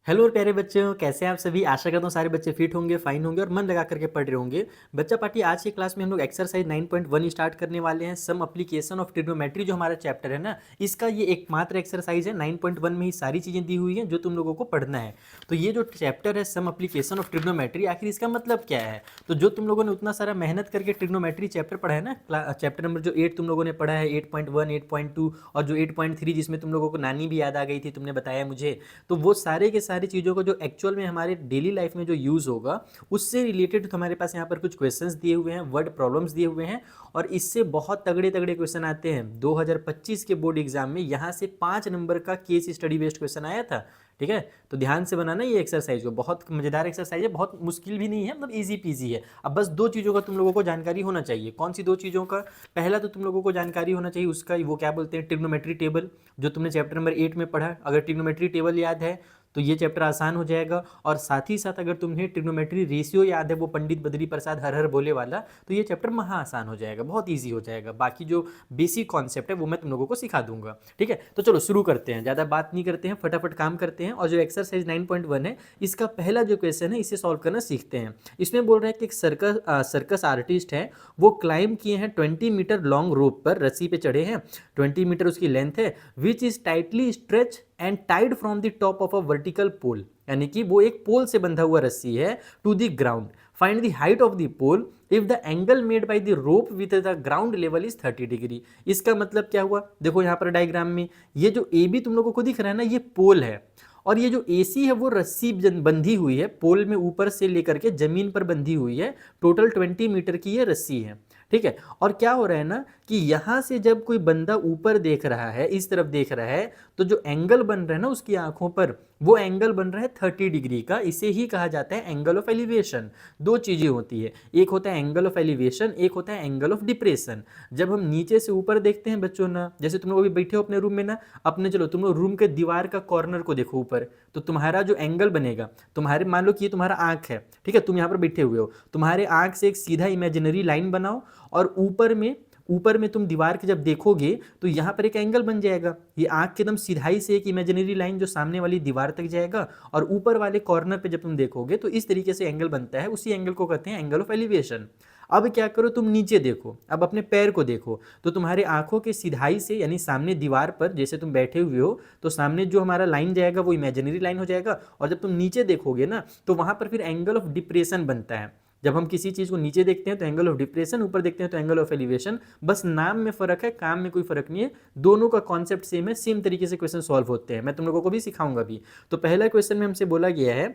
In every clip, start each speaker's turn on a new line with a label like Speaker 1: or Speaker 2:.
Speaker 1: Hello और प्यारे बच्चों, कैसे हैं आप सभी। आशा करता हूँ सारे बच्चे फिट होंगे, फाइन होंगे और मन लगा करके पढ़ रहे होंगे। बच्चा पार्टी, आज की क्लास में हम लोग एक्सरसाइज 9.1 स्टार्ट करने वाले हैं। सम एप्लीकेशन ऑफ ट्रिग्नोमेट्री जो हमारा चैप्टर है ना, इसका ये एकमात्र एक्सरसाइज है। 9.1 में ही सारी चीज़ें दी हुई हैं जो तुम लोगों को पढ़ना है। तो ये जो चैप्टर है सम एप्लीकेशन ऑफ ट्रिग्नोमेट्री, आखिर इसका मतलब क्या है। तो जो तुम लोगों ने उतना सारा मेहनत करके ट्रिग्नोमेट्री चैप्टर पढ़ा है ना, चैप्टर नंबर जो 8 तुम लोगों ने पढ़ा है, 8.1, 8.2 और जो 8.3 जिसमें तुम लोगों को नानी भी याद आ गई थी, तुमने बताया मुझे। तो वो सारे के सारी चीज़ों को जो एक्चुअल में हमारे डेली लाइफ में जो यूज़ होगा, उससे रिलेटेड तो हमारे पास यहाँ पर कुछ क्वेश्चंस दिए हुए हैं, वर्ड प्रॉब्लम्स दिए हुए हैं। और इससे बहुत तगड़े तगड़े क्वेश्चन आते हैं। 2025 के बोर्ड एग्जाम में यहाँ से 5 नंबर का केस स्टडी बेस्ड क्वेश्चन आया था। ठीक है, तो ध्यान से बनाना ये एक्सरसाइज को। बहुत मजेदार एक्सरसाइज है, बहुत मुश्किल भी नहीं है, मतलब इजी पीजी है। अब बस दो चीज़ों का तुम लोगों को जानकारी होना चाहिए। कौन सी दो चीज़ों का? पहला तो तुम लोगों को जानकारी होना चाहिए उसका, वो क्या बोलते हैं, ट्रिग्नोमेट्री टेबल, जो तुमने चैप्टर नंबर 8 में पढ़ा। अगर ट्रिग्नोमेट्री टेबल याद है तो ये चैप्टर आसान हो जाएगा। और साथ ही साथ अगर तुम्हें ट्रिग्नोमेट्री रेशियो याद है, वो पंडित बद्री प्रसाद हर हर बोले वाला, तो ये चैप्टर महा आसान हो जाएगा, बहुत ईजी हो जाएगा। बाकी जो बेसिक कॉन्सेप्ट है वो मैं तुम लोगों को सिखा दूंगा। ठीक है, तो चलो शुरू करते हैं, ज़्यादा बात नहीं करते हैं, फटाफट काम करते हैं। और जो एक्सरसाइज 9.1 है, इसका पहला जो क्वेश्चन है, इसे सॉल्व करना सीखते हैं। इसमें बोल रहा है कि एक सर्कस आर्टिस्ट है, वो क्लाइंब किए हैं 20 मीटर लॉन्ग रोप पर, रस्सी पे चढ़े हैं। 20 मीटर उसकी लेंथ है, which is tightly stretch and tied from the top of a vertical pole, यानी कि वो एक पोल से बंधा हुआ रस्सी है, to the ground. Find the height of the pole if the angle made by the rope with the ground level is 30 degree. इसका मतलब क्या हुआ, देखो यहाँ पर डायग्राम में ये जो ए बी तुम लोगों को दिख रहा है ना, ये पोल है। और ये जो ए सी है वो रस्सी बंधी हुई है, पोल में ऊपर से लेकर के जमीन पर बंधी हुई है। टोटल 20 मीटर की ये रस्सी है। ठीक है, और क्या हो रहा है ना कि यहां से जब कोई बंदा ऊपर देख रहा है, इस तरफ देख रहा है, तो जो एंगल बन रहा है ना उसकी आंखों पर, वो एंगल बन रहा है 30 डिग्री का। इसे ही कहा जाता है एंगल ऑफ एलिवेशन। दो चीजें होती है, एक होता है एंगल ऑफ एलिवेशन, एक होता है एंगल ऑफ डिप्रेशन। जब हम नीचे से ऊपर देखते हैं बच्चों ना, जैसे तुम लोग अभी बैठे हो अपने रूम में ना, अपने चलो तुम लोग रूम के दीवार का कॉर्नर को देखो ऊपर, तो तुम्हारा जो एंगल बनेगा, तुम्हारे मान लो कि ये तुम्हारा आंख है, ठीक है, तुम यहाँ पर बैठे हुए हो, तुम्हारे आंख से एक सीधा इमेजिनरी लाइन बनाओ, और ऊपर में तुम दीवार के जब देखोगे तो यहाँ पर एक एंगल बन जाएगा। ये आंख के एकदम सीधाई से एक इमेजिनरी लाइन जो सामने वाली दीवार तक जाएगा, और ऊपर वाले कॉर्नर पे जब तुम देखोगे तो इस तरीके से एंगल बनता है। उसी एंगल को कहते हैं एंगल ऑफ एलिवेशन। अब क्या करो, तुम नीचे देखो, अब अपने पैर को देखो, तो तुम्हारे आंखों के सीधाई से, यानी सामने दीवार पर जैसे तुम बैठे हुए हो, तो सामने जो हमारा लाइन जाएगा वो इमेजिनरी लाइन हो जाएगा। और जब तुम नीचे देखोगे ना, तो वहां पर फिर एंगल ऑफ डिप्रेशन बनता है। जब हम किसी चीज़ को नीचे देखते हैं तो एंगल ऑफ डिप्रेशन, ऊपर देखते हैं तो एंगल ऑफ एलिवेशन। बस नाम में फर्क है, काम में कोई फर्क नहीं है, दोनों का कॉन्सेप्ट सेम है, सेम तरीके से क्वेश्चन सॉल्व होते हैं। मैं तुम लोगों को भी सिखाऊंगा भी। तो पहला क्वेश्चन में हमसे बोला गया है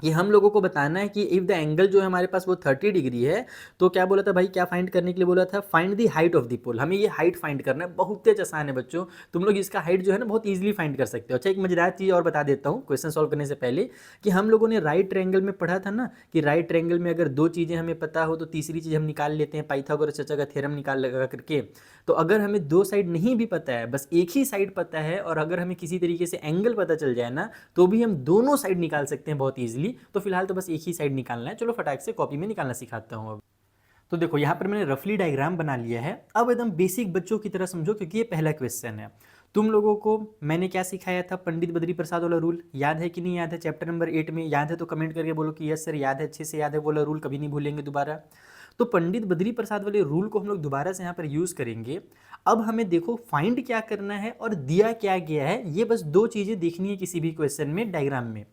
Speaker 1: कि हम लोगों को बताना है कि इफ द एंगल जो है हमारे पास वो 30 डिग्री है, तो क्या बोला था भाई, क्या फाइंड करने के लिए बोला था, find the height of the pole. हमें ये हाइट फाइंड करना है, बहुत तेज आसान है बच्चों, तुम लोग इसका हाइट जो है ना बहुत इजीली फाइंड कर सकते हो। अच्छा, एक मजेदार चीज़ और बता देता हूँ क्वेश्चन सॉल्व करने से पहले, कि हम लोगों ने राइट ट्रायंगल में पढ़ा था ना, कि राइट ट्रायंगल में अगर दो चीज़ें हमें पता हो तो तीसरी चीज़ हम निकाल लेते हैं, पाइथागोरस चाचा का थ्योरम निकाल लगा करके। तो अगर हमें दो साइड नहीं भी पता है, बस एक ही साइड पता है, और अगर हमें किसी तरीके से एंगल पता चल जाए ना, तो भी हम दोनों साइड निकाल सकते हैं बहुत ईजिली। तो फिलहाल तो बस एक ही साइड निकालना है। चलो फटाक से कॉपी में निकालना सिखाता हूँ अब। तो देखो यहाँ पर मैंने रफली डायग्राम बना लिया है। अब एकदम बेसिक बच्चों की तरह समझो, क्योंकि ये पहला क्वेश्चन है। तुम लोगों को मैंने क्या सिखाया था, पंडित बद्री प्रसाद वाला रूल याद है कि नहीं याद है, चैप्टर नंबर 8 में? याद है तो कमेंट करके बोलो कि यस सर याद है, अच्छे से याद है, बोला रूल कभी नहीं भूलेंगे दोबारा। तो पंडित बद्री प्रसाद वाले रूल को हम लोग दोबारा से यहाँ पर यूज करेंगे। अब हमें देखो फाइंड क्या करना है और दिया क्या गया है, ये बस दो चीजें देखनी है किसी भी क्वेश्चन में, डायग्राम में।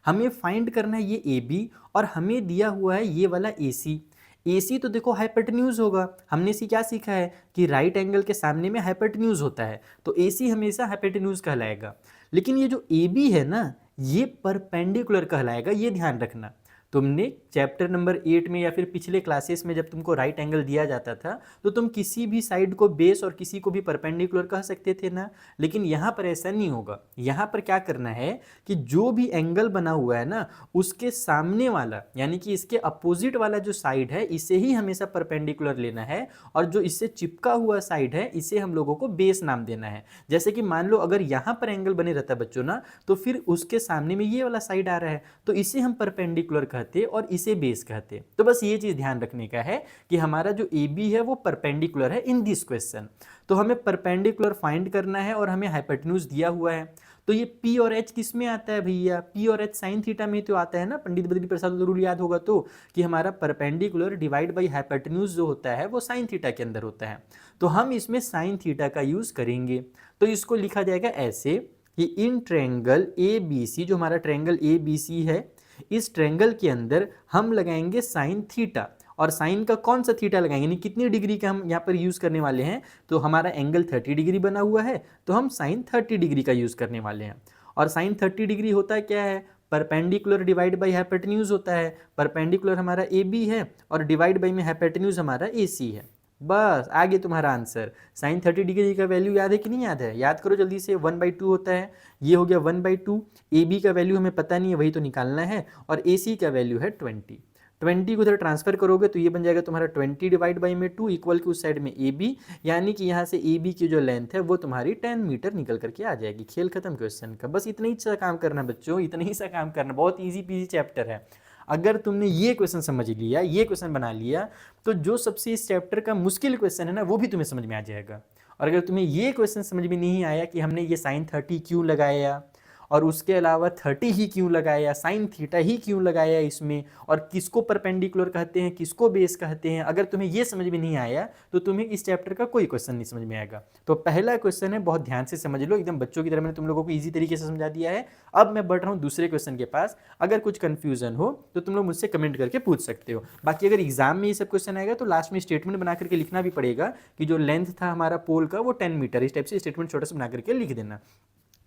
Speaker 1: हमें फाइंड करना है ये ए बी, और हमें दिया हुआ है ये वाला ए सी। ए सी तो देखो हाइपोटेन्यूज होगा, हमने सी क्या सीखा है कि राइट एंगल के सामने में हाइपोटेन्यूज होता है, तो ए सी हमेशा हाइपोटेन्यूज कहलाएगा। लेकिन ये जो ए बी है ना, ये परपेंडिकुलर कहलाएगा, ये ध्यान रखना। तुमने चैप्टर नंबर 8 में या फिर पिछले क्लासेस में जब तुमको राइट एंगल दिया जाता था, तो तुम किसी भी साइड को बेस और किसी को भी परपेंडिकुलर कह सकते थे ना। लेकिन यहाँ पर ऐसा नहीं होगा। यहाँ पर क्या करना है कि जो भी एंगल बना हुआ है ना, उसके सामने वाला, यानी कि इसके अपोजिट वाला जो साइड है, इसे ही हमेशा परपेंडिकुलर लेना है। और जो इससे चिपका हुआ साइड है, इसे हम लोगों को बेस नाम देना है। जैसे कि मान लो अगर यहाँ पर एंगल बने रहता बच्चों ना, तो फिर उसके सामने में ये वाला साइड आ रहा है, तो इसे हम परपेंडिकुलर कहते और इसे बेस कहते। तो बस ये चीज ध्यान रखने का है कि हमारा जो ए बी है वो परपेंडिकुलर है इन दिस क्वेश्चन। तो हमें परपेंडिकुलर फाइंड करना है और हमें हाइपोटेन्यूज दिया हुआ है। तो ये P और H किस में आता है भैया? P और H साइन थीटा में तो आता है ना, पंडित बद्री प्रसाद का रूल याद होगा तो, कि हमारा परपेंडिकुलर डिवाइड बाई हाइपोटेन्यूज जो होता है वो साइन थीटा के अंदर होता है। तो हम इसमें साइन थीटा का यूज करेंगे। तो इसको लिखा जाएगा ऐसे कि इन ट्रायंगल ABC, जो हमारा ट्रायंगल ABC है, इस ट्रायंगल के अंदर हम लगाएंगे साइन थीटा। और साइन का कौन सा थीटा लगाएंगे, यानी कितनी डिग्री का हम यहाँ पर यूज करने वाले हैं? तो हमारा एंगल 30 डिग्री बना हुआ है, तो हम साइन 30 डिग्री का यूज करने वाले हैं। और साइन 30 डिग्री होता है क्या है? परपेंडिकुलर डिवाइड बाई हाइपोटेन्यूज होता है। परपेंडिकुलर हमारा AB है और डिवाइड बाई में हाइपोटेन्यूज हमारा AC है। बस आ गया तुम्हारा आंसर। साइन 30 डिग्री का वैल्यू याद है कि नहीं याद है? याद करो जल्दी से। 1/2 होता है, ये हो गया 1/2। AB का वैल्यू हमें पता नहीं है, वही तो निकालना है। और AC का वैल्यू है 20 को उधर ट्रांसफर करोगे तो ये बन जाएगा तुम्हारा 20 डिवाइड बाई में 2 इक्वल की उस साइड में AB, यानी कि यहाँ से AB की जो लेंथ है वो तुम्हारी 10 मीटर निकल करके आ जाएगी। खेल खत्म क्वेश्चन का। बस इतना ही सा काम करना बच्चों, इतना ही सा काम करना। बहुत ईजी पीजी चैप्टर है। अगर तुमने ये क्वेश्चन समझ लिया, ये क्वेश्चन बना लिया, तो जो सबसे इस चैप्टर का मुश्किल क्वेश्चन है ना वो भी तुम्हें समझ में आ जाएगा। और अगर तुम्हें ये क्वेश्चन समझ में नहीं आया कि हमने ये साइन 30 क्यों लगाया, और उसके अलावा 30 ही क्यों लगाया, साइन थीटा ही क्यों लगाया इसमें, और किसको परपेंडिकुलर कहते हैं, किसको बेस कहते हैं, अगर तुम्हें ये समझ में नहीं आया तो तुम्हें इस चैप्टर का कोई क्वेश्चन नहीं समझ में आएगा। तो पहला क्वेश्चन है, बहुत ध्यान से समझ लो, एकदम बच्चों की तरह मैंने तुम लोगों को ईजी तरीके से समझा दिया है। अब मैं बढ़ रहा हूँ दूसरे क्वेश्चन के पास। अगर कुछ कंफ्यूजन हो तो तुम लोग मुझसे कमेंट करके पूछ सकते हो। बाकी अगर एग्जाम में ये सब क्वेश्चन आएगा तो लास्ट में स्टेटमेंट बना करके लिखना भी पड़ेगा कि जो लेंथ था हमारा पोल का वो 10 मीटर, इस टाइप से स्टेटमेंट छोटा सा बना करके लिख देना।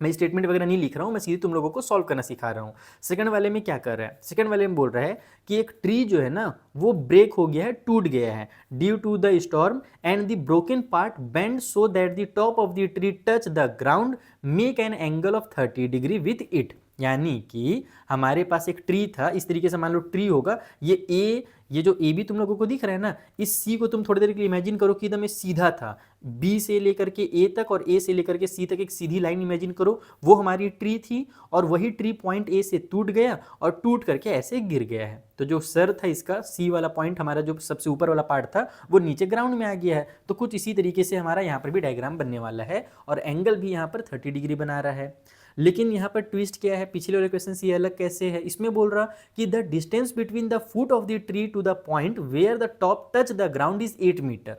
Speaker 1: मैं स्टेटमेंट वगैरह नहीं लिख रहा हूँ, मैं सीधे तुम लोगों को सॉल्व करना सिखा रहा हूँ। सेकंड वाले में क्या कर रहा है? सेकंड वाले में बोल रहा है कि एक ट्री जो है ना वो ब्रेक हो गया है, टूट गया है, due to the storm and the broken part bend so that the top of the tree touch the ground, make an angle of 30 degree with it. यानी कि हमारे पास एक ट्री था, इस तरीके से मान लो ट्री होगा, ये जो ए बी तुम लोगों को दिख रहा है ना, इस सी को तुम थोड़ी देर के लिए इमेजिन करो कि एकदम सीधा था, बी से लेकर के ए तक और ए से लेकर के सी तक एक सीधी लाइन इमेजिन करो, वो हमारी ट्री थी। और वही ट्री पॉइंट ए से टूट गया और टूट करके ऐसे गिर गया है। तो जो सर था इसका, सी वाला पॉइंट हमारा जो सबसे ऊपर वाला पार्ट था वो नीचे ग्राउंड में आ गया है। तो कुछ इसी तरीके से हमारा यहाँ पर भी डायग्राम बनने वाला है और एंगल भी यहाँ पर 30 डिग्री बना रहा है। लेकिन यहाँ पर ट्विस्ट क्या है, पिछले वाले क्वेश्चन से ये अलग कैसे है? इसमें बोल रहा कि the distance between the foot of the tree to the point where the top touch the ground is 8 metre.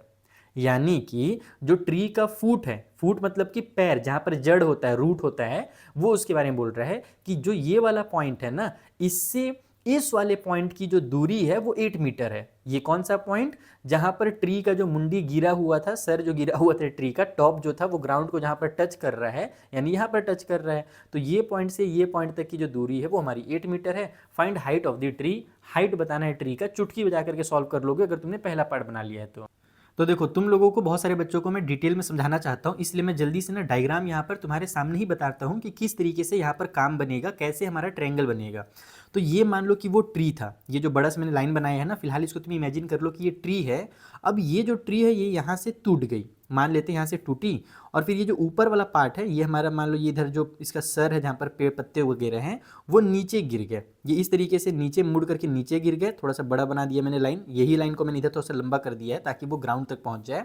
Speaker 1: यानी कि जो ट्री का फूट है, फूट मतलब कि पैर, जहां पर जड़ होता है, रूट होता है, वो उसके बारे में बोल रहा है कि जो ये वाला पॉइंट है ना, इससे इस वाले पॉइंट की जो दूरी है वो 8 मीटर है। ये कौन सा पॉइंट? जहां पर ट्री का जो मुंडी गिरा हुआ था, सर जो गिरा हुआ था ट्री का, टॉप जो था वो ग्राउंड को जहां पर टच कर रहा है, यानी यहां पर टच कर रहा है। तो ये पॉइंट से ये पॉइंट तक की जो दूरी है वो हमारी 8 मीटर है। Find height of the tree. Height बताना है ट्री का, चुटकी बजा करके सॉल्व कर लोगे अगर तुमने पहला पार्ट बना लिया है तो देखो, तुम लोगों को, बहुत सारे बच्चों को मैं डिटेल में समझाना चाहता हूँ, इसलिए मैं जल्दी से ना डायग्राम यहाँ पर तुम्हारे सामने ही बताता हूँ कि किस तरीके से यहाँ पर काम बनेगा, कैसे हमारा ट्रायंगल बनेगा। तो ये मान लो कि वो ट्री था, ये जो बड़ा सा मैंने लाइन बनाया है ना, फिलहाल इसको तुम इमेजिन कर लो कि ये ट्री है। अब ये जो ट्री है ये यहाँ से टूट गई, मान लेते हैं यहाँ से टूटी, और फिर ये जो ऊपर वाला पार्ट है ये हमारा, मान लो ये इधर जो इसका सर है जहाँ पर पेड़ पत्ते वगैरह हैं वो नीचे गिर गए। ये इस तरीके से नीचे मुड़ करके नीचे गिर गए। थोड़ा सा बड़ा बना दिया मैंने लाइन, यही लाइन को मैंने इधर थोड़ा सा लंबा कर दिया है ताकि वो ग्राउंड तक पहुँच जाए।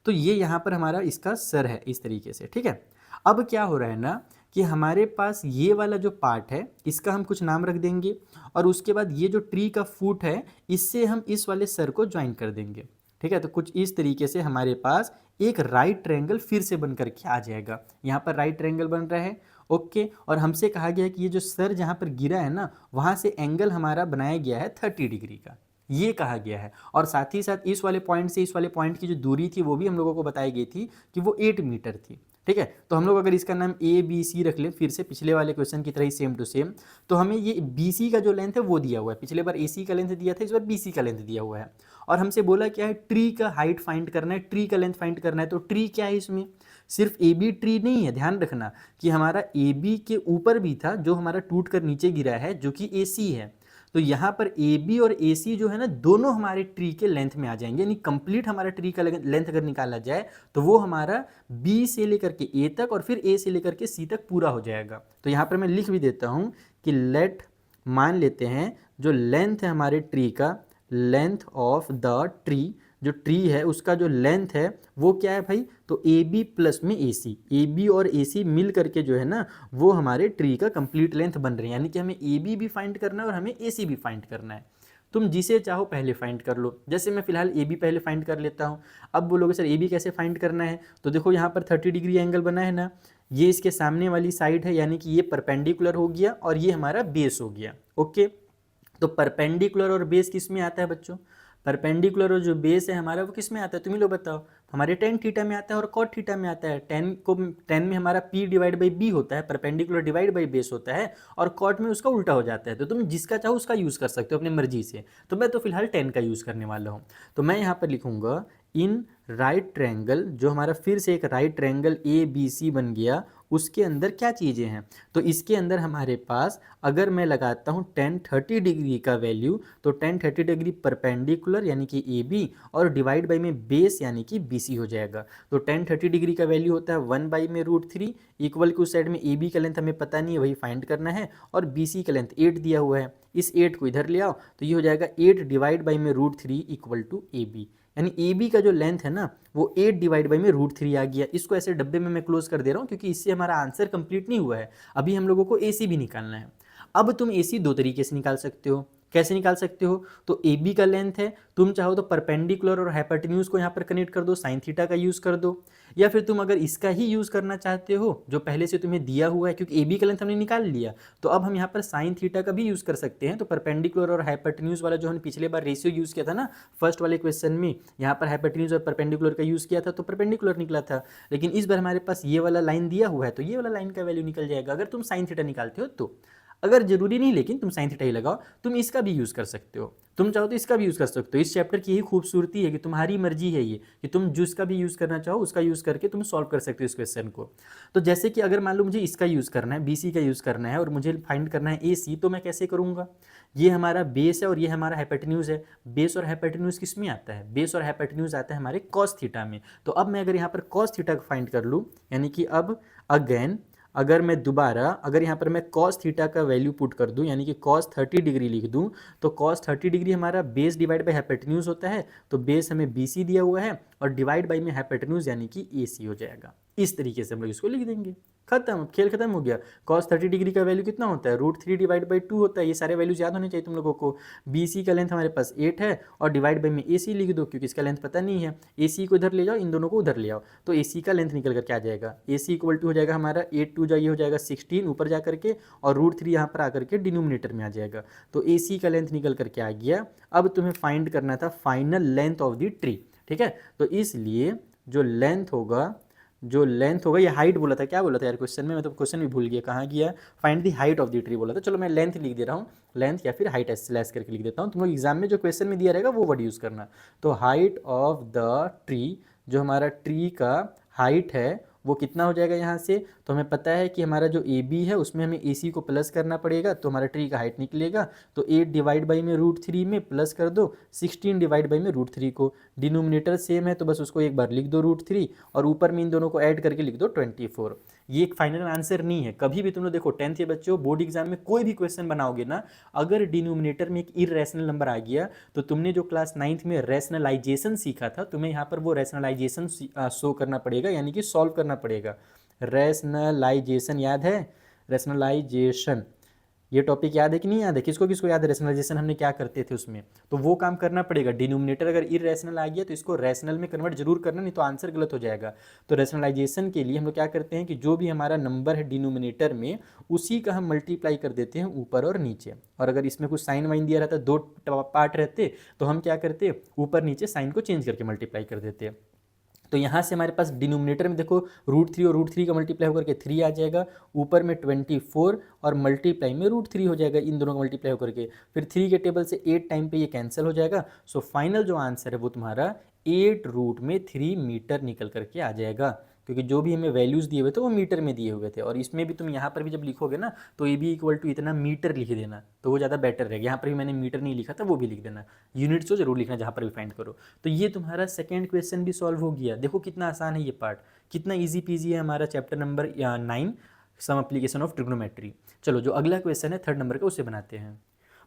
Speaker 1: तो ये यहाँ पर हमारा इसका सर है इस तरीके से, ठीक है। अब क्या हो रहा है ना कि हमारे पास ये वाला जो पार्ट है इसका हम कुछ नाम रख देंगे, और उसके बाद ये जो ट्री का फुट है इससे हम इस वाले सर को ज्वाइन कर देंगे, ठीक है। तो कुछ इस तरीके से हमारे पास एक राइट ट्रायंगल फिर से बन करके आ जाएगा। यहाँ पर राइट ट्रायंगल बन रहा है, ओके। और हमसे कहा गया है कि ये जो सर जहाँ पर गिरा है ना, वहाँ से एंगल हमारा बनाया गया है 30 डिग्री का, ये कहा गया है। और साथ ही साथ इस वाले पॉइंट से इस वाले पॉइंट की जो दूरी थी वो भी हम लोगों को बताई गई थी कि वो 8 मीटर थी, ठीक है। तो हम लोग अगर इसका नाम ABC रख लें, फिर से पिछले वाले क्वेश्चन की तरह ही सेम टू सेम, तो हमें ये BC का जो लेंथ है वो दिया हुआ है। पिछले बार AC का लेंथ दिया था, इस बार BC का लेंथ दिया हुआ है। और हमसे बोला क्या है, ट्री का हाइट फाइंड करना है, ट्री का लेंथ फाइंड करना है। तो ट्री क्या है इसमें? सिर्फ AB ट्री नहीं है, ध्यान रखना कि हमारा AB के ऊपर भी था जो हमारा टूट कर नीचे गिरा है, जो कि AC है। तो यहाँ पर AB और AC जो है ना, दोनों हमारे ट्री के लेंथ में आ जाएंगे, यानी कंप्लीट हमारा ट्री का लेंथ अगर निकाला जाए तो वो हमारा B से लेकर के A तक और फिर A से लेकर के C तक पूरा हो जाएगा। तो यहाँ पर मैं लिख भी देता हूँ कि लेट, मान लेते हैं जो लेंथ है हमारे ट्री का, लेंथ ऑफ द ट्री जो ट्री है उसका जो लेंथ है वो क्या है भाई, तो ए बी प्लस में ए सी, ए बी और ए सी मिल करके जो है ना वो हमारे ट्री का कंप्लीट लेंथ बन रहे हैं, यानी कि हमें ए बी भी फाइंड करना है और हमें ए सी भी फाइंड करना है। तुम जिसे चाहो पहले फाइंड कर लो, जैसे मैं फिलहाल ए बी पहले फाइंड कर लेता हूँ। अब बोलोगे सर ए बी कैसे फाइंड करना है, तो देखो यहाँ पर 30 डिग्री एंगल बना है ना, ये इसके सामने वाली साइड है, यानी कि ये परपेंडिकुलर हो गया और ये हमारा बेस हो गया। ओके, तो परपेंडिकुलर और बेस किस में आता है बच्चों, परपेंडिकुलर और जो बेस है हमारा वो किस में आता है, तुम ही लोग बताओ। हमारे टेन थीटा में आता है और कॉट थीटा में आता है। टेन में हमारा पी डिवाइड बाई बी होता है, परपेंडिकुलर डिवाइड बाई बेस होता है, और कॉट में उसका उल्टा हो जाता है। तो तुम जिसका चाहो उसका यूज़ कर सकते हो अपनी मर्जी से। तो मैं तो फिलहाल 10 का यूज़ करने वाला हूँ। तो मैं यहाँ पर लिखूँगा इन राइट ट्रायंगल, जो हमारा फिर से एक right triangle A B C बन गया, उसके अंदर क्या चीज़ें हैं, तो इसके अंदर हमारे पास अगर मैं लगाता हूँ 10-30 डिग्री का वैल्यू, तो 10-30 डिग्री परपेंडिकुलर यानी कि ए बी और डिवाइड बाई में बेस यानी कि बी सी हो जाएगा। तो 10-30 डिग्री का वैल्यू होता है 1/√3, इक्वल के उस साइड में ए बी का लेंथ हमें पता नहीं है, वही फाइंड करना है, और बी सी का लेंथ 8 दिया हुआ है। इस 8 को इधर ले आओ तो ये हो जाएगा 8 डिवाइड बाई में √3 इक्वल टू ए बी, यानी ए बी का जो लेंथ है ना वो 8 डिवाइड बाई में √3 आ गया। इसको ऐसे डब्बे में मैं क्लोज कर दे रहा हूँ क्योंकि इससे हमारा आंसर कंप्लीट नहीं हुआ है, अभी हम लोगों को ए सी भी निकालना है। अब तुम ए सी दो तरीके से निकाल सकते हो। कैसे निकाल सकते हो, तो ए बी का लेंथ है, तुम चाहो तो परपेंडिकुलर और हाइपोटेन्यूज को यहाँ पर कनेक्ट कर दो, साइन थीटा का यूज़ कर दो, या फिर तुम अगर इसका ही यूज़ करना चाहते हो जो पहले से तुम्हें दिया हुआ है, क्योंकि ए बी का लेंथ हमने निकाल लिया, तो अब हम यहाँ पर साइन थीटा का भी यूज़ कर सकते हैं। तो परपेंडिकुलर और हाइपोटेन्यूज वाला जो हमने पिछले बार रेशियो यूज़ किया था ना फर्स्ट वाले क्वेश्चन में, यहाँ पर हाइपोटेन्यूज और परपेंडिकुलर का यूज़ किया था तो परपेंडिकुलर निकला था, लेकिन इस बार हमारे पास ये वाला लाइन दिया हुआ है तो ये वाला लाइन का वैल्यू निकल जाएगा अगर तुम साइन थीटा निकालते हो तो। अगर जरूरी नहीं लेकिन तुम साइन थीटा ही लगाओ, तुम इसका भी यूज़ कर सकते हो, तुम चाहो तो इसका भी यूज़ कर सकते हो। इस चैप्टर की यही खूबसूरती है कि तुम्हारी मर्जी है ये कि तुम जिसका भी यूज़ करना चाहो उसका यूज़ करके तुम सॉल्व कर सकते हो इस क्वेश्चन को। तो जैसे कि अगर मान लो मुझे इसका यूज़ करना है, BC का यूज़ करना है और मुझे फाइंड करना है AC, तो मैं कैसे करूँगा, ये हमारा बेस है और ये हमारा हाइपोटेन्यूज है। बेस और हाइपोटेन्यूज किस में आता है, बेस और हाइपोटेन्यूज आता है हमारे कॉस थीटा में। तो अब मैं अगर यहाँ पर कॉस थीटा को फाइंड कर लूँ, यानी कि अब अगेन अगर मैं दोबारा अगर यहाँ पर मैं cos थीटा का वैल्यू पुट कर दूँ, यानी कि cos 30 डिग्री लिख दूँ, तो cos 30 डिग्री हमारा बेस डिवाइड बाई हाइपोटेन्यूज होता है, तो बेस हमें BC दिया हुआ है और डिवाइड बाई में हाइपोटेन्यूज यानी कि AC हो जाएगा। इस तरीके से हम लोग इसको लिख देंगे, खत्म, खेल खत्म हो गया। cos 30 डिग्री का वैल्यू कितना होता है, √3 डिवाइड बाई 2 होता है। ये सारे वैल्यूज याद होने चाहिए तुम लोगों को। BC का लेंथ हमारे पास 8 है और डिवाइड बाई में AC लिख दो क्योंकि इसका लेंथ पता नहीं है। AC को इधर ले जाओ, इन दोनों को उधर ले आओ, तो AC का लेंथ निकल कर क्या आ जाएगा, AC इक्वल टू हो जाएगा हमारा 8 2 जाइए हो जाएगा 16 ऊपर जा करके, और √3 यहाँ पर आकर के डिनोमिनेटर में आ जाएगा। तो AC का लेंथ निकल करके आ गया। अब तुम्हें फाइंड करना था final length of the tree, ठीक है। तो इसलिए जो लेंथ होगा, ये हाइट बोला था, क्या बोला था यार क्वेश्चन में, मैं तो क्वेश्चन भी भूल गया कहाँ गया, find the height of the tree बोला था। चलो मैं लेंथ लिख दे रहा हूँ, लेंथ या फिर हाइट स्लैश करके लिख देता हूँ। तुम लोग एग्जाम में जो क्वेश्चन में दिया रहेगा वो वर्ड यूज़ करना। तो हाइट ऑफ द ट्री, जो हमारा ट्री का हाइट है वो कितना हो जाएगा यहाँ से, तो हमें पता है कि हमारा जो ए बी है उसमें हमें ए सी को प्लस करना पड़ेगा, तो हमारा ट्री का हाइट निकलेगा। तो 8 डिवाइड बाई में √3 में प्लस कर दो 16 डिवाइड बाई में √3 को, डिनोमिनेटर सेम है तो बस उसको एक बार लिख दो √3 और ऊपर में इन दोनों को ऐड करके लिख दो 24। ये एक फाइनल आंसर नहीं है। कभी भी तुम लोग देखो 10th के बच्चों बोर्ड एग्जाम में कोई भी क्वेश्चन बनाओगे ना, अगर डिनोमिनेटर में एक इरेशनल नंबर आ गया तो तुमने जो क्लास 9th में रैशनलाइजेशन सीखा था, तुम्हें यहाँ पर वो रैशनलाइजेशन शो करना पड़ेगा, यानी कि सॉल्व करना पड़ेगा। रैशनलाइजेशन याद है, रैशनलाइजेशन ये टॉपिक याद है कि नहीं याद है, किसको किसको याद है रैशनलाइजेशन हमने क्या करते थे उसमें, तो वो काम करना पड़ेगा। डिनोमिनेटर अगर इरेशनल आ गया तो इसको रैशनल में कन्वर्ट जरूर करना, नहीं तो आंसर गलत हो जाएगा। तो रैशनलाइजेशन के लिए हम लोग क्या करते हैं कि जो भी हमारा नंबर है डिनोमिनेटर में उसी का हम मल्टीप्लाई कर देते हैं ऊपर और नीचे, और अगर इसमें कुछ साइन वाइन दिया रहता, दो पार्ट रहते, तो हम क्या करते ऊपर नीचे साइन को चेंज करके मल्टीप्लाई कर देते। तो यहाँ से हमारे पास डिनोमिनेटर में देखो √3 और √3 का मल्टीप्लाई होकर के 3 आ जाएगा, ऊपर में 24 और मल्टीप्लाई में √3 हो जाएगा, इन दोनों का मल्टीप्लाई होकर के फिर 3 के टेबल से 8 टाइम पे ये कैंसिल हो जाएगा। सो फाइनल जो आंसर है वो तुम्हारा 8√3 मीटर निकल करके आ जाएगा, क्योंकि जो भी हमें वैल्यूज़ दिए हुए थे वो मीटर में दिए हुए थे। और इसमें भी तुम यहाँ पर भी जब लिखोगे ना तो ए बी इक्वल टू इतना मीटर लिख देना, तो वो ज़्यादा बेटर रहेगा। यहाँ पर भी मैंने मीटर नहीं लिखा था, वो भी लिख देना, यूनिट्स तो जरूर लिखना जहाँ पर भी फाइंड करो। तो ये तुम्हारा सेकेंड क्वेश्चन भी सॉल्व हो गया। देखो कितना आसान है ये पार्ट, कितना ईजी पीजी है हमारा chapter number 9 some application of trigonometry. चलो जो अगला क्वेश्चन है थर्ड नंबर का उसे बनाते हैं।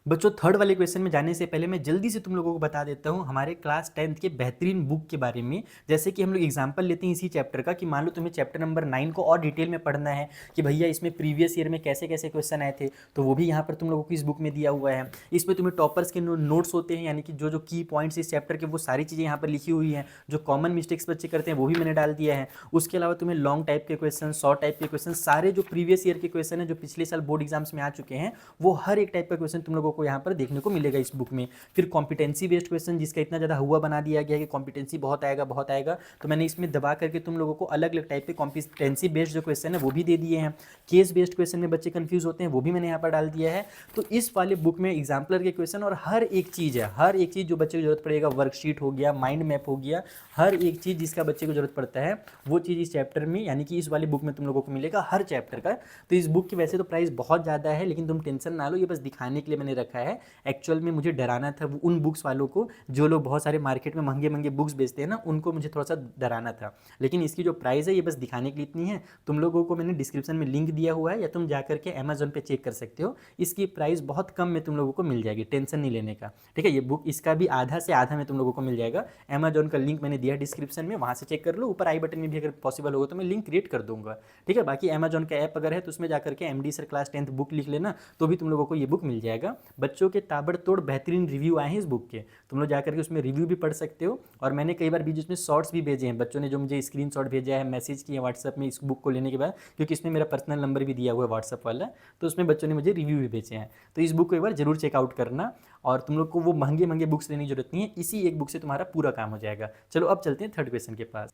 Speaker 1: बच्चों थर्ड वाले क्वेश्चन में जाने से पहले मैं जल्दी से तुम लोगों को बता देता हूँ हमारे क्लास 10th के बेहतरीन बुक के बारे में। जैसे कि हम लोग एग्जांपल लेते हैं इसी चैप्टर का कि मान लो तुम्हें चैप्टर नंबर 9 को और डिटेल में पढ़ना है कि भैया इसमें प्रीवियस ईयर में कैसे कैसे क्वेश्चन आए थे, तो वो भी यहाँ पर तुम लोगों को इस बुक में दिया हुआ है। इसमें तुम्हें टॉपर्स के नोट्स होते हैं, यानी कि जो जो की पॉइंट्स इस चैप्टर के वो सारी चीज़ें यहाँ पर लिखी हुई हैं। जो कॉमन मिस्टेक्स बच्चे करते हैं वो भी मैंने डाल दिया है। उसके अलावा तुम्हें लॉन्ग टाइप के क्वेश्चन, शॉर्ट टाइप के क्वेश्चन, सारे जो प्रीवियस ईयर के क्वेश्चन है जो पिछले साल बोर्ड एग्जाम्स में आ चुके हैं, वो हर एक टाइप का क्वेश्चन तुम लोगों को यहाँ पर देखने को मिलेगा इस बुक में। फिर कॉम्पिटेंसी बेस्ड क्वेश्चन जिसका इतना ज़्यादा हुआ बना दिया गया है कि कॉम्पिटेंसी बहुत आएगा बहुत आएगा, तो मैंने इसमें दबा करके तुम लोगों को अलग अलग टाइप के कॉम्पिटेंसी बेस्ड जो क्वेश्चन है वो भी दे दिए हैं। केस बेस्ड क्वेश्चन में बच्चे कंफ्यूज होते हैं वो भी मैंने यहाँ पर डाल दिया है। तो इस वाले बुक में एग्जाम्पलर के क्वेश्चन और हर एक चीज़ है, हर एक चीज़ जो बच्चे को जरूरत पड़ेगा, वर्कशीट हो गया, माइंड मैप हो गया, हर एक चीज़ जिसका बच्चे को जरूरत पड़ता है वो चीज़ इस चैप्टर में यानी कि इस वाले बुक में तुम लोगों को मिलेगा हर चैप्टर का। तो इस बुक की वैसे तो प्राइस बहुत ज़्यादा है, लेकिन तुम टेंशन ना लो, ये बस दिखाने के लिए मैंने रखा है। एक्चुअल में मुझे डराना था उन बुक्स वालों को जो लोग बहुत सारे मार्केट में महंगे महंगे बुक्स बेचते हैं ना, उनको मुझे थोड़ा सा डराना था। लेकिन इसकी जो प्राइस है ये बस दिखाने के लिए इतनी है। तुम लोगों को मैंने डिस्क्रिप्शन में लिंक दिया हुआ है या तुम जाकर के अमेजोन पे चेक कर सकते हो। इसकी प्राइस बहुत कम में तुम लोगों को मिल जाएगी, टेंशन नहीं लेने का, ठीक है। ये बुक इसका भी आधा से आधा में तुम लोगों को मिल जाएगा। अमेजोन का लिंक मैंने दिया डिस्क्रिप्शन में, वहाँ से चेक कर लो। ऊपर आई बटन में भी अगर पॉसिबल होगा तो मैं लिंक क्रिएट कर दूंगा, ठीक है। बाकी अमेजोन का ऐप अगर है तो उसमें जाकर के MD sir class 10th book लिख लेना, तो भी तुम लोगों को ये बुक मिल जाएगा। बच्चों के ताबड़तोड़ बेहतरीन रिव्यू आए हैं इस बुक के, तुम लोग जाकर के उसमें रिव्यू भी पढ़ सकते हो। और मैंने कई बार बीच में शॉर्ट्स भी भेजे हैं, बच्चों ने जो मुझे स्क्रीनशॉट भेजा है, मैसेज किया व्हाट्सएप में इस बुक को लेने के बाद, क्योंकि इसमें मेरा पर्सनल नंबर भी दिया हुआ है व्हाट्सएप वाला, तो उसमें बच्चों ने मुझे रिव्यू भी भेजे हैं। तो इस बुक को एक बार जरूर चेकआउट करना, और तुम लोग को वो महंगे महंगे बुक्स लेने की जरूरत नहीं है, इसी एक बुक से तुम्हारा पूरा काम हो जाएगा। चलो अब चलते हैं थर्ड क्वेश्चन के पास।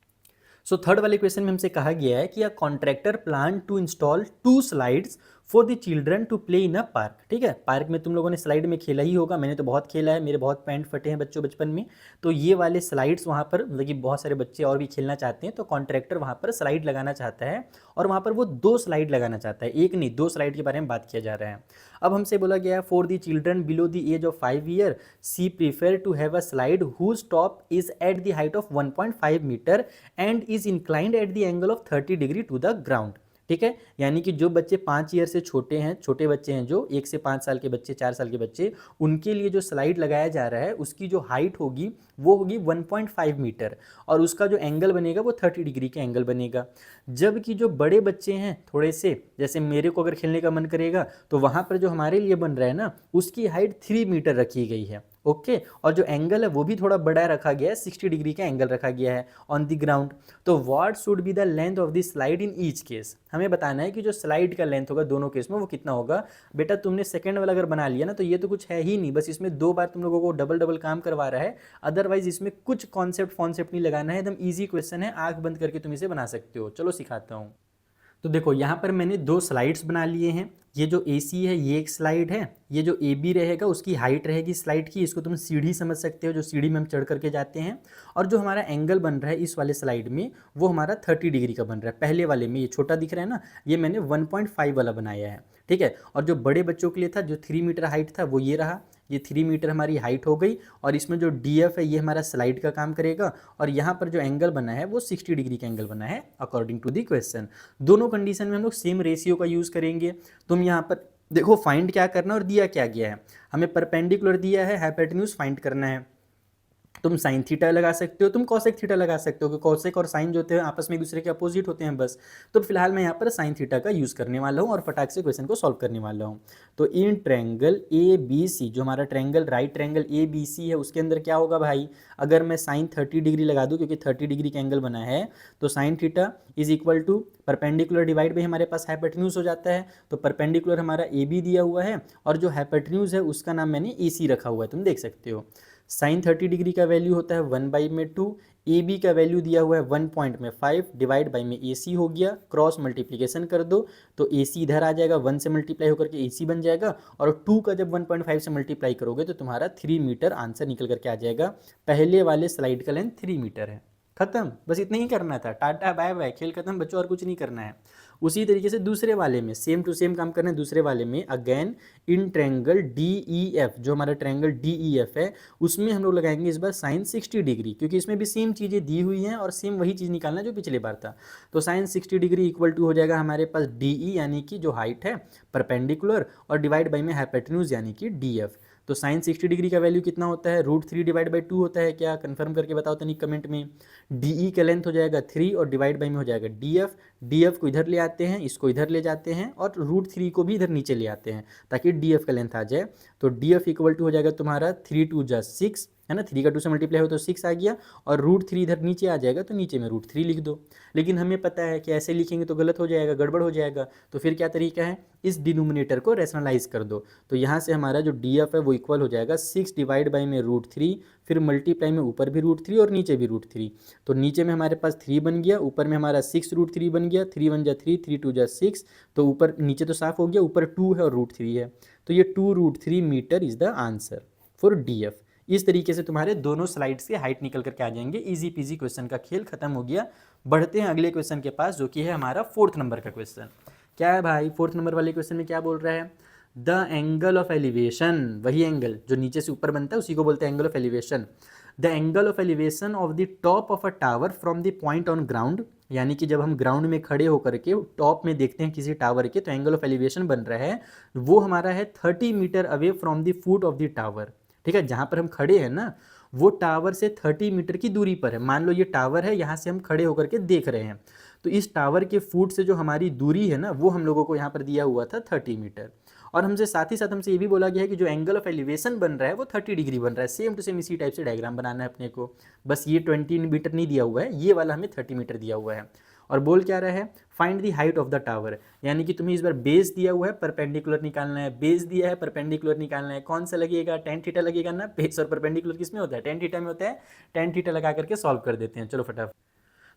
Speaker 1: सो थर्ड वाले क्वेश्चन में हमसे कहा गया है कि a contractor plan to install 2 slides for the children to play in a park, ठीक है। पार्क में तुम लोगों ने स्लाइड में खेला ही होगा, मैंने तो बहुत खेला है, मेरे बहुत पैंट फटे हैं बच्चों बचपन में। तो ये वाले स्लाइड्स वहाँ पर मतलब कि बहुत सारे बच्चे और भी खेलना चाहते हैं, तो कॉन्ट्रैक्टर वहाँ पर स्लाइड लगाना चाहता है, और वहाँ पर वो 2 स्लाइड लगाना चाहता है, एक नहीं 2 स्लाइड के बारे में बात किया जा रहा है। अब हमसे बोला गया है for the children below the age of 5 year she prefer to have a slide whose top is at the height of 1.5 metre and is inclined at the angle of 30 degree to the ground, ठीक है। यानी कि जो बच्चे 5 year से छोटे हैं, छोटे बच्चे हैं, जो 1 से 5 साल के बच्चे, 4 साल के बच्चे, उनके लिए जो स्लाइड लगाया जा रहा है उसकी जो हाइट होगी वो होगी 1.5 मीटर, और उसका जो एंगल बनेगा वो 30 डिग्री का एंगल बनेगा। जबकि जो बड़े बच्चे हैं थोड़े से, जैसे मेरे को अगर खेलने का मन करेगा तो वहाँ पर जो हमारे लिए बन रहा है ना, उसकी हाइट 3 मीटर रखी गई है, ओके। और जो एंगल है वो भी थोड़ा बड़ा रखा गया है, 60 डिग्री का एंगल रखा गया है ऑन द ग्राउंड। तो what should be the length of the slide in each case, हमें बताना है कि जो स्लाइड का लेंथ होगा दोनों केस में वो कितना होगा। बेटा तुमने सेकंड वाला अगर बना लिया ना तो ये तो कुछ है ही नहीं, बस इसमें 2 बार तुम लोगों को डबल डबल काम करवा रहा है। अदरवाइज इसमें कुछ कॉन्सेप्ट नहीं लगाना है, एकदम ईजी क्वेश्चन है, आंख बंद करके तुम इसे बना सकते हो। चलो सिखाता हूँ। तो देखो यहाँ पर मैंने 2 स्लाइड्स बना लिए हैं। ये जो AC है ये एक स्लाइड है, ये जो AB रहेगा उसकी हाइट रहेगी स्लाइड की, इसको तुम सीढ़ी समझ सकते हो, जो सीढ़ी में हम चढ़ करके जाते हैं। और जो हमारा एंगल बन रहा है इस वाले स्लाइड में वो हमारा 30 डिग्री का बन रहा है। पहले वाले में ये छोटा दिख रहा है ना, ये मैंने 1.5 वाला बनाया है, ठीक है। और जो बड़े बच्चों के लिए था, जो 3 मीटर हाइट था, वो ये रहा, ये 3 मीटर हमारी हाइट हो गई। और इसमें जो DF है ये हमारा स्लाइड का काम करेगा, और यहाँ पर जो एंगल बना है वो 60 डिग्री का एंगल बना है अकॉर्डिंग टू दी क्वेश्चन। दोनों कंडीशन में हम लोग सेम रेशियो का यूज़ करेंगे। तुम यहाँ पर देखो फाइंड क्या करना और दिया क्या गया है, हमें परपेंडिकुलर दिया है, हाइपोटेन्यूज फाइंड करना है। तुम साइन थीटा लगा सकते हो, तुम कॉसेक थीटा लगा सकते हो, कि कॉसेक और साइन जो होते हैं आपस में एक दूसरे के अपोजिट होते हैं बस। तो फिलहाल मैं यहाँ पर साइन थीटा का यूज़ करने वाला हूँ और फटाक से क्वेश्चन को सॉल्व करने वाला हूँ। तो इन ट्रैंगल ABC, जो हमारा ट्रैंगल राइट ट्रैंगल ABC है, उसके अंदर क्या होगा भाई, अगर मैं साइन 30 डिग्री लगा दूँ, क्योंकि 30 डिग्री का एंगल बना है, तो sine theta is equal to perpendicular divide by हमारे पास हाइपोटेन्यूज हो जाता है। तो परपेंडिकुलर हमारा AB दिया हुआ है, और जो हाइपोटेन्यूज है उसका नाम मैंने AC रखा हुआ है, तुम देख सकते हो। साइन 30 डिग्री का वैल्यू होता है 1/2, AB का वैल्यू दिया हुआ है 1.5 डिवाइड बाई में AC हो गया, क्रॉस मल्टीप्लिकेशन कर दो तो AC इधर आ जाएगा, 1 से मल्टीप्लाई होकर के AC बन जाएगा, और 2 का जब 1.5 से मल्टीप्लाई करोगे तो तुम्हारा 3 मीटर आंसर निकल करके आ जाएगा। पहले वाले स्लाइड का लेंथ 3 मीटर है, खत्म, बस इतना ही करना था, टाटा बाय बाय, खेल खत्म बच्चों, और कुछ नहीं करना है। उसी तरीके से दूसरे वाले में सेम टू सेम काम करना है। दूसरे वाले में अगेन इन ट्रायंगल DEF, जो हमारा ट्रायंगल DEF है उसमें हम लोग लगाएंगे इस बार साइन 60 डिग्री, क्योंकि इसमें भी सेम चीज़ें दी हुई हैं और सेम वही चीज़ निकालना है जो पिछले बार था। तो साइन 60 डिग्री इक्वल टू हो जाएगा हमारे पास DE यानी कि जो हाइट है परपेंडिकुलर, और डिवाइड बाई में हाइपोटेन्यूज यानी कि DF। तो साइन 60 डिग्री का वैल्यू कितना होता है, √3 डिवाइड बाई 2 होता है क्या, कंफर्म करके बताओ तनिक कमेंट में। DE का लेंथ हो जाएगा 3 और डिवाइड बाई में हो जाएगा DF। DF को इधर ले आते हैं, इसको इधर ले जाते हैं और √3 को भी इधर नीचे ले आते हैं ताकि DF का लेंथ आ जाए। तो DF इक्वल टू हो जाएगा तुम्हारा 3 2 जा 6 है ना, 3 का 2 से मल्टीप्लाई हो तो 6 आ गया, और √3 इधर नीचे आ जाएगा तो नीचे में √3 लिख दो। लेकिन हमें पता है कि ऐसे लिखेंगे तो गलत हो जाएगा, गड़बड़ हो जाएगा। तो फिर क्या तरीका है, इस डिनोमिनेटर को रैशनलाइज कर दो। तो यहाँ से हमारा जो DF है वो इक्वल हो जाएगा 6 डिवाइड बाई में √3, फिर मल्टीप्लाई में ऊपर भी √3 और नीचे भी √3। तो नीचे में हमारे पास 3 बन गया, ऊपर में हमारा 6 √3 बन गया, 3 1 जा 3, 3 2 जा 6। तो ऊपर नीचे तो साफ हो गया, ऊपर 2 है और √3 है, तो ये 2 √3 metre is the answer for DF। इस तरीके से तुम्हारे दोनों स्लाइड्स के हाइट निकल करके आ जाएंगे। इजी पीजी क्वेश्चन का खेल खत्म हो गया। बढ़ते हैं अगले क्वेश्चन के पास, जो कि है हमारा 4th नंबर का क्वेश्चन। क्या है भाई 4th नंबर वाले क्वेश्चन में क्या बोल रहा है, द एंगल ऑफ एलिवेशन, वही एंगल जो नीचे से ऊपर बनता है उसी को बोलते हैं angle of elevation. The angle of elevation of the top of a tower from the point on ground, यानी कि जब हम ग्राउंड में खड़े होकर के टॉप में देखते हैं किसी टावर के, तो एंगल ऑफ एलिवेशन बन रहा है वो हमारा है 30 metre away from the foot of the tower. ठीक है, जहाँ पर हम खड़े हैं ना वो टावर से 30 मीटर की दूरी पर है। मान लो ये टावर है, यहाँ से हम खड़े होकर के देख रहे हैं, तो इस टावर के फुट से जो हमारी दूरी है ना वो हम लोगों को यहाँ पर दिया हुआ था 30 मीटर। और हमसे साथ ही साथ हमसे ये भी बोला गया है कि जो एंगल ऑफ एलिवेशन बन रहा है वो 30 डिग्री बन रहा है। सेम टू सेम इसी टाइप से डायग्राम बनाना है अपने को, बस ये 20 मीटर नहीं दिया हुआ है, ये वाला हमें 30 मीटर दिया हुआ है। और बोल क्या रहा है, find the height of the tower, यानी कि तुम्हें इस बार बेस दिया हुआ है, परपेंडिकुलर निकालना है। बेस दिया है, परपेंडिकुलर निकालना है। कौन सा लगेगा, tan थीटा लगेगा ना। बेस और परपेंडिकुलर किस में होता है, tan थीटा में होता है। tan थीटा लगा करके सॉल्व कर देते हैं, चलो फटाफट।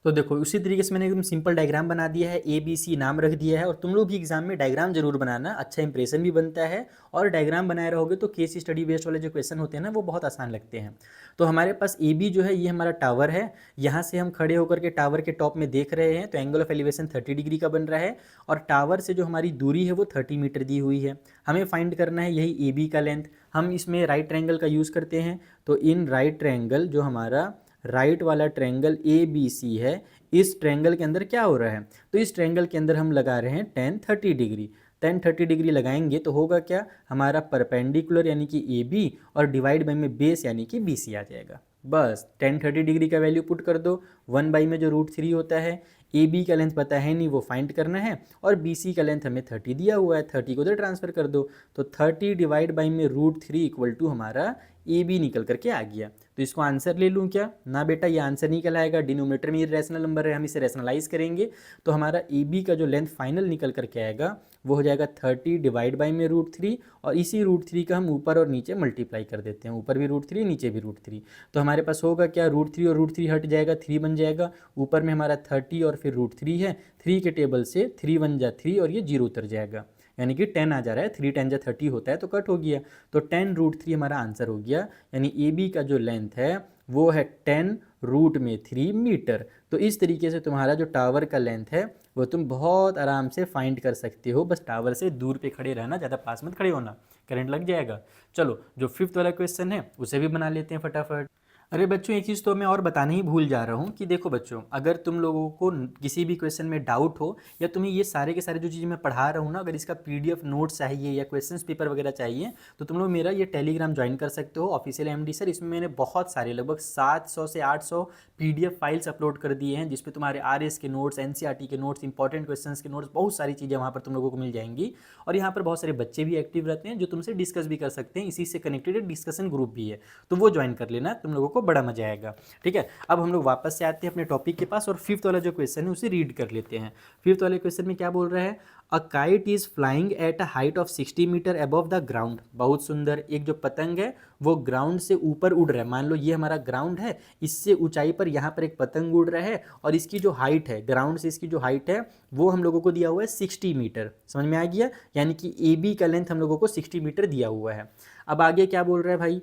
Speaker 1: तो देखो उसी तरीके से मैंने एकदम सिंपल डायग्राम बना दिया है, ABC नाम रख दिया है। और तुम लोग भी एग्जाम में डायग्राम जरूर बनाना, अच्छा इंप्रेशन भी बनता है। और डायग्राम बनाए रहोगे तो केस स्टडी बेस्ड वाले जो क्वेश्चन होते हैं ना वो बहुत आसान लगते हैं। तो हमारे पास AB जो है ये हमारा टावर है, यहाँ से हम खड़े होकर के टावर के टॉप में देख रहे हैं, तो एंगल ऑफ एलिवेशन 30 डिग्री का बन रहा है। और टावर से जो हमारी दूरी है वो 30 मीटर दी हुई है। हमें फाइंड करना है यही AB का लेंथ। हम इसमें राइट ट्रायंगल का यूज़ करते हैं, तो इन राइट ट्रायंगल, जो हमारा राइट वाला ट्रायंगल ABC है, इस ट्रायंगल के अंदर क्या हो रहा है, तो इस ट्रायंगल के अंदर हम लगा रहे हैं tan 30 डिग्री। tan 30 डिग्री लगाएंगे तो होगा क्या, हमारा परपेंडिकुलर यानी कि AB और डिवाइड बाई में बेस यानी कि BC आ जाएगा। बस tan 30 डिग्री का वैल्यू पुट कर दो, 1 बाई में जो √3 होता है। AB का लेंथ पता है नहीं, वो फाइंड करना है। और BC का लेंथ हमें 30 दिया हुआ है, 30 को उधर ट्रांसफर कर दो। तो 30 डिवाइड बाई में √3 इक्वल टू हमारा AB निकल करके आ गया। तो इसको आंसर ले लूँ क्या, ना बेटा ये आंसर नहीं कहलाएगा, डिनोमिनेटर में इरेशनल नंबर है, हम इसे रैशनलाइज करेंगे। तो हमारा AB का जो लेंथ फाइनल निकल करके आएगा वो हो जाएगा 30 डिवाइड बाई में √3, और इसी √3 का हम ऊपर और नीचे मल्टीप्लाई कर देते हैं, ऊपर भी √3 नीचे भी √3। तो हमारे पास होगा क्या, √3 और √3 हट जाएगा, 3 बन जाएगा। ऊपर में हमारा 30 और फिर √3 है, 3 के टेबल से 3 1 जा 3 और ये 0 उतर जाएगा, यानी कि 10 आ जा रहा है। 3 10 जा 30 होता है तो कट हो गया, तो 10 √3 हमारा आंसर हो गया। यानी AB का जो लेंथ है वो है 10 √3 मीटर। तो इस तरीके से तुम्हारा जो टावर का लेंथ है वो तुम बहुत आराम से फाइंड कर सकते हो। बस टावर से दूर पे खड़े रहना, ज़्यादा पास मत खड़े होना, करंट लग जाएगा। चलो जो 5th वाला क्वेश्चन है उसे भी बना लेते हैं फटाफट। अरे बच्चों एक चीज़ तो मैं और बताना ही भूल जा रहा हूँ कि देखो बच्चों, अगर तुम लोगों को किसी भी क्वेश्चन में डाउट हो, या तुम्हें ये सारे के सारे जो चीज़ें मैं पढ़ा रहा हूँ ना, अगर इसका PDF नोट्स चाहिए या क्वेश्चन पेपर वगैरह चाहिए, तो तुम लोग मेरा ये टेलीग्राम ज्वाइन कर सकते हो, ऑफिशियल MD सर। इसमें मैंने बहुत सारे लगभग 700 से 800 PDF फाइल्स अपलोड कर दिए हैं, जिसपे तुम्हारे RS के नोट्स, NCERT के नोट्स, इंपॉर्टेंट क्वेश्चन के नोट्स, बहुत सारी चीज़ें वहाँ पर तुम लोगों को मिल जाएंगी। और यहाँ पर बहुत सारे बच्चे भी एक्टिव रहते हैं जो तुमसे डिस्कस भी कर सकते हैं, इसी से कनेक्टेड डिस्कशन ग्रुप भी है, तो वो ज्वाइन कर लेना, तुम लोगों को बड़ा मजा आएगा। ठीक है, अब हम लोग वापस से आते हैं अपने टॉपिक के पास और 5th वाला जो क्वेश्चन है उसे रीड कर लेते हैं। 5th वाले क्वेश्चन में क्या बोल रहा है, a kite is flying at a height of 60 metre above the ground. बहुत सुंदर, एक जो पतंग है वो ग्राउंड से ऊपर उड़ रहा है। मान लो ये हमारा ग्राउंड है, इससे ऊंचाई पर यहाँ पर एक पतंग उड़ रहा है, और इसकी जो हाइट है, ग्राउंड से इसकी जो हाइट है वो हम लोगों को दिया हुआ है 60 मीटर। समझ में आ गया, यानी कि AB का लेंथ हम लोगों को 60 मीटर दिया हुआ है। अब आगे क्या बोल रहा है भाई,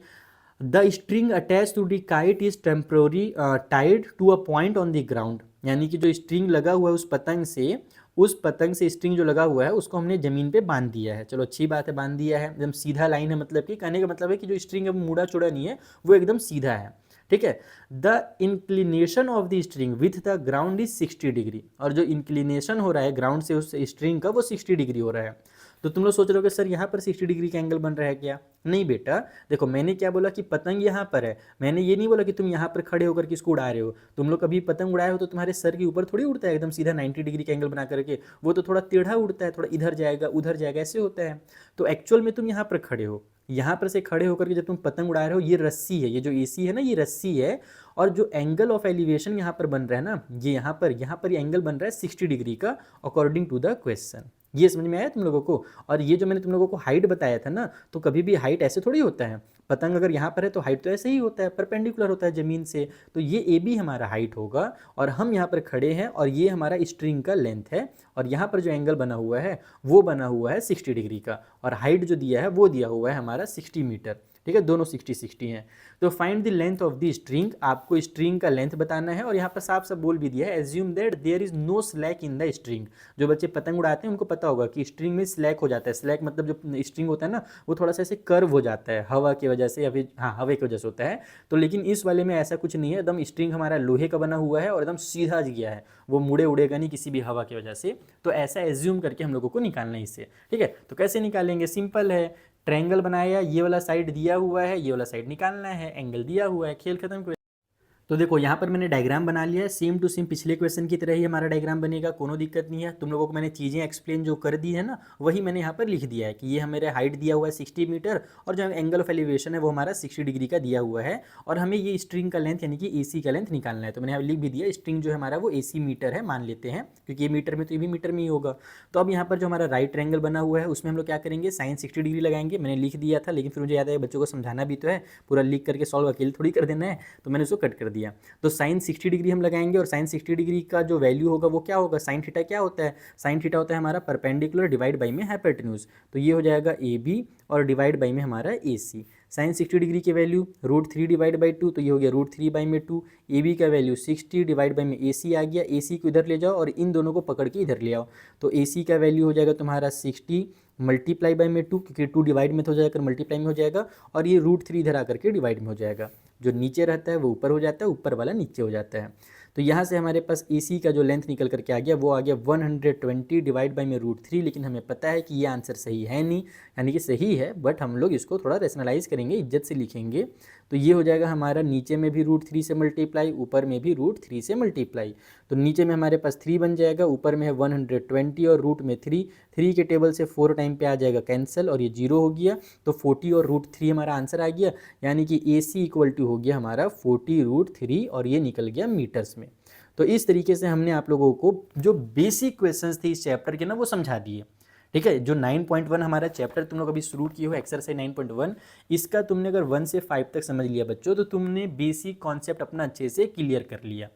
Speaker 1: the string attach to the kite is temporary tied to a point on the ground. यानी कि जो स्ट्रिंग लगा हुआ है उस पतंग से उस पतंग से स्ट्रिंग जो लगा हुआ है उसको हमने ज़मीन पे बांध दिया है। चलो अच्छी बात है, बांध दिया है, एकदम सीधा लाइन है, मतलब कि कहने का मतलब है कि जो स्ट्रिंग है वो मुड़ा चौड़ा नहीं है, वो एकदम सीधा है। ठीक है। The inclination of the string with the ground is 60 degree, और जो इंक्लिनेशन हो रहा है ग्राउंड से उस स्ट्रिंग का वो 60 डिग्री हो रहा है। तो तुम लोग सोच रहे हो कि सर यहाँ पर 60 डिग्री का एंगल बन रहा है क्या? नहीं बेटा, देखो मैंने क्या बोला कि पतंग यहाँ पर है, मैंने ये नहीं बोला कि तुम यहाँ पर खड़े होकर के इसको उड़ा रहे हो। तुम लोग कभी पतंग उड़ाए हो तो तुम्हारे सर के ऊपर थोड़ी उड़ता है एकदम सीधा 90 डिग्री का एंगल बना करके, वो तो थोड़ा टेढ़ा उड़ता है, थोड़ा इधर जाएगा उधर जाएगा, ऐसे होता है। तो एक्चुअल में तुम यहाँ पर खड़े हो, यहाँ पर से खड़े होकर के जब तुम पतंग उड़ा रहे हो, ये रस्सी है, ये जो एसी है ना, ये रस्सी है, और जो एंगल ऑफ एलिवेशन यहाँ पर बन रहा है ना, ये यहाँ पर ये एंगल बन रहा है 60 डिग्री का अकॉर्डिंग टू द क्वेश्चन। ये समझ में आया तुम लोगों को? और ये जो मैंने तुम लोगों को हाइट बताया था ना, तो कभी भी हाइट ऐसे थोड़ी होता है, पतंग अगर यहाँ पर है तो हाइट तो ऐसे ही होता है, परपेंडिकुलर होता है ज़मीन से। तो ये ए बी हमारा हाइट होगा, और हम यहाँ पर खड़े हैं, और ये हमारा स्ट्रिंग का लेंथ है, और यहाँ पर जो एंगल बना हुआ है वो बना हुआ है 60 डिग्री का, और हाइट जो दिया है वो दिया हुआ है हमारा 60 मीटर। ठीक है, दोनों 60-60 हैं। तो find the length of the string, आपको स्ट्रिंग का लेंथ बताना है, और यहाँ पर साफ साफ बोल भी दिया है, assume that there is no slack in the string. जो बच्चे पतंग उड़ाते हैं उनको पता होगा कि स्ट्रिंग में स्लैक हो जाता है। स्लैक मतलब जो स्ट्रिंग होता है ना, वो थोड़ा सा ऐसे कर्व हो जाता है हवा की वजह से, या फिर हाँ हवा की वजह से होता है। तो लेकिन इस वाले में ऐसा कुछ नहीं है, एकदम स्ट्रिंग हमारा लोहे का बना हुआ है और एकदम सीधा गया है, वो मुड़े उड़ेगा नहीं किसी भी हवा की वजह से। तो ऐसा एज्यूम करके हम लोगों को निकालना है इससे। ठीक है, तो कैसे निकालेंगे? सिंपल है, ट्रायंगल बनाया, ये वाला साइड दिया हुआ है, ये वाला साइड निकालना है, एंगल दिया हुआ है, खेल खत्म। तो देखो यहाँ पर मैंने डायग्राम बना लिया है, सेम टू सेम पिछले क्वेश्चन की तरह ही हमारा डायग्राम बनेगा, कोनो दिक्कत नहीं है। तुम लोगों को मैंने चीज़ें एक्सप्लेन जो कर दी है ना, वही मैंने यहाँ पर लिख दिया है कि ये हमारे हाइट दिया हुआ है 60 मीटर, और जो एंगल ऑफ एलिवेशन है वो हमारा 60 डिग्री का दिया हुआ है, और हमें ये स्ट्रिंग का लेंथ यानी कि AC का लेंथ निकालना है। तो मैंने यहाँ लिख भी दिया, स्ट्रिंग जो है हमारा वो AC मीटर है, मान लेते हैं, क्योंकि ये मीटर में तो ये भी मीटर में ही होगा। तो अब यहाँ पर जो हमारा राइट ट्रायंगल बना हुआ है उसमें हम लोग क्या करेंगे, साइन 60 डिग्री लगाएंगे। मैंने लिख दिया था, लेकिन फिर मुझे याद है बच्चों को समझाना भी तो है, पूरा लिख करके सॉल्व अकेले थोड़ी कर देना है, तो मैंने उसको कट कर दिया। तो साइन 60 डिग्री हम लगाएंगे, और साइन 60 डिग्री का जो वैल्यू होगा वो क्या होगा, साइन थीटा क्या होता है, साइन थीटा होता है हमारा परपेंडिकुलर डिवाइड बाई में हाइपोटेन्यूज। तो ये हो जाएगा AB, और डिवाइड बाई में हमारा AC। साइन 60 डिग्री की वैल्यू √3 डिवाइड बाई 2, तो ये हो गया √3 बाई में 2। AB का वैल्यू 60 डिवाइड बाई में AC आ गया, AC को इधर ले जाओ और इन दोनों को पकड़ के इधर ले आओ। तो AC का वैल्यू हो जाएगा तुम्हारा 60 मल्टीप्लाई बाई में 2, क्योंकि 2 डिवाइड में तो हो जाएगा, मल्टीप्लाई में हो जाएगा, और ये √3 इधर आकर के डिवाइड में हो जाएगा। जो नीचे रहता है वो ऊपर हो जाता है, ऊपर वाला नीचे हो जाता है। तो यहाँ से हमारे पास AC का जो लेंथ निकल करके आ गया वो आ गया 120 डिवाइड बाई में √3, लेकिन हमें पता है कि ये आंसर सही है नहीं, यानी कि सही है बट हम लोग इसको थोड़ा रेशनलाइज करेंगे, इज्जत से लिखेंगे। तो ये हो जाएगा हमारा नीचे में भी √3 से मल्टीप्लाई, ऊपर में भी √3 से मल्टीप्लाई। तो नीचे में हमारे पास 3 बन जाएगा, ऊपर में है 120 और रूट में 3, 3 के टेबल से 4 टाइम पे आ जाएगा कैंसिल, और ये 0 हो गया। तो 40 और √3 हमारा आंसर आ गया, यानी कि AC इक्वल टू हो गया हमारा 40√3, और ये निकल गया मीटर्स में। तो इस तरीके से हमने आप लोगों को जो बेसिक क्वेश्चंस थे इस चैप्टर के ना वो समझा दिए। ठीक है, जो 9.1 हमारा चैप्टर तुम लोग अभी शुरू किए हो एक्सरसाइज 9.1, इसका तुमने अगर 1 से 5 तक समझ लिया बच्चों, तो तुमने बेसिक कॉन्सेप्ट अपना अच्छे से क्लियर कर लिया।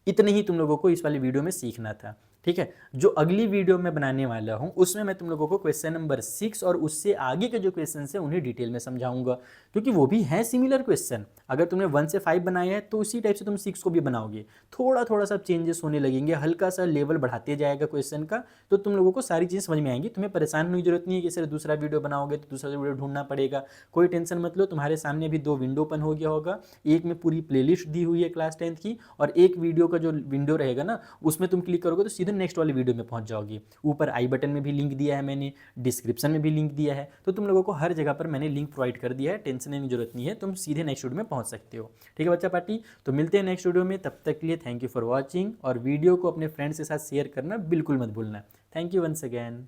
Speaker 1: इतने ही तुम लोगों को इस वाली वीडियो में सीखना था। ठीक है, जो अगली वीडियो में बनाने वाला हूं उसमें मैं तुम लोगों को क्वेश्चन नंबर 6 और उससे आगे के जो क्वेश्चन है उन्हें डिटेल में समझाऊंगा, क्योंकि वो भी हैं सिमिलर क्वेश्चन। अगर तुमने 1 से 5 बनाया है तो उसी टाइप से तुम 6 को भी बनाओगे, थोड़ा थोड़ा सा चेंजेस होने लगेंगे, हल्का सा लेवल बढ़ाते जाएगा क्वेश्चन का, तो तुम लोगों को सारी चीज़ समझ में आएंगी। तुम्हें परेशान होने की जरूरत नहीं है कि सिर्फ दूसरा वीडियो बनाओगे तो दूसरा वीडियो ढूंढना पड़ेगा, कोई टेंशन मत लो। तुम्हारे सामने भी 2 विंडो ओपन हो गया होगा, एक में पूरी प्लेलिस्ट दी हुई है क्लास 10th की, और एक वीडियो का जो विंडो रहेगा ना उसमें तुम क्लिक करोगे तो सीधे नेक्स्ट वाली वीडियो में पहुंच जाओगी। ऊपर आई बटन में भी लिंक दिया है मैंने, डिस्क्रिप्शन में भी लिंक दिया है, तो तुम लोगों को हर जगह पर मैंने लिंक प्रोवाइड कर दिया है, टेंशन लेने की जरूरत नहीं है, तुम सीधे नेक्स्ट वीडियो में पहुंच सकते हो। ठीक है बच्चा पार्टी, तो मिलते हैं नेक्स्ट वीडियो में, तब तक के लिए थैंक यू फॉर वॉचिंग, और वीडियो को अपने फ्रेंड्स के साथ शेयर करना बिल्कुल मत भूलना। Thank you once again.